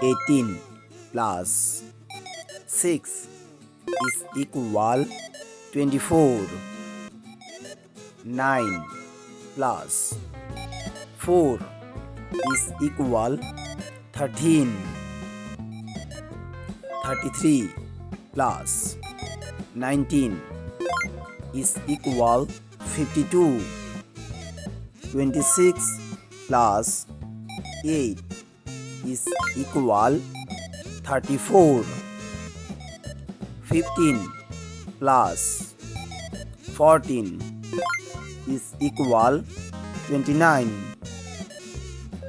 18 plus 6 is equal 24. 9 plus 4 is equal 13. 33 plus 19 is equal 52. 26 plus 8 is equal 34. 15 plus 14 is equal 29.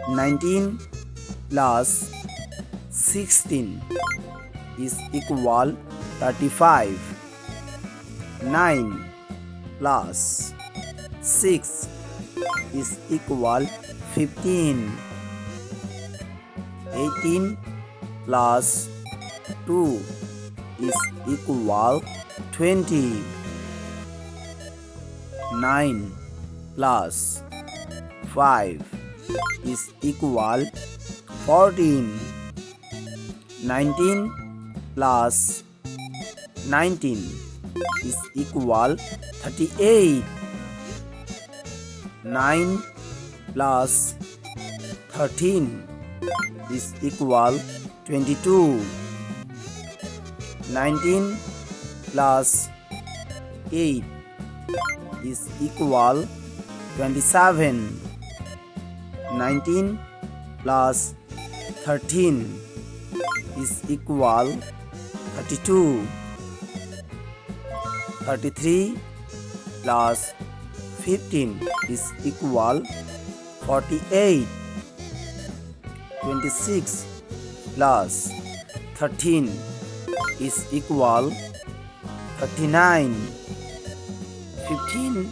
19 plus 16 is equal 35. 9 plus 6 is equal 15. 18 plus 2 is equal 20. 9 plus 5 is equal 14. 19 plus 19 is equal 38. 9 plus 13 is equal 22. 19 plus 8 is equal 27. 19 plus 13 is equal 32. 33 plus 15 is equal 48. 26 plus 13 is equal 39. 15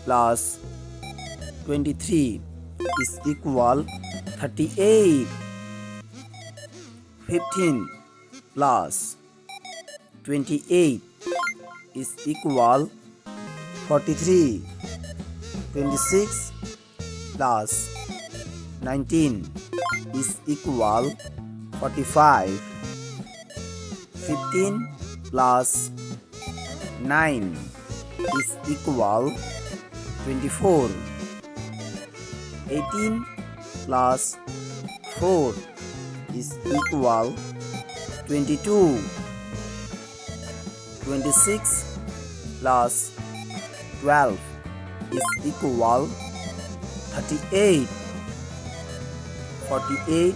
plus 23 is equal 38. 15 plus 28 is equal 43. 26 plus 19 is equal 45. 15 plus 9 is equal 24. 18 plus 4 is equal 22. 26 plus 12 is equal 38. 48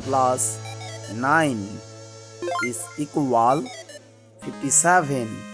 plus 9 is equal 57.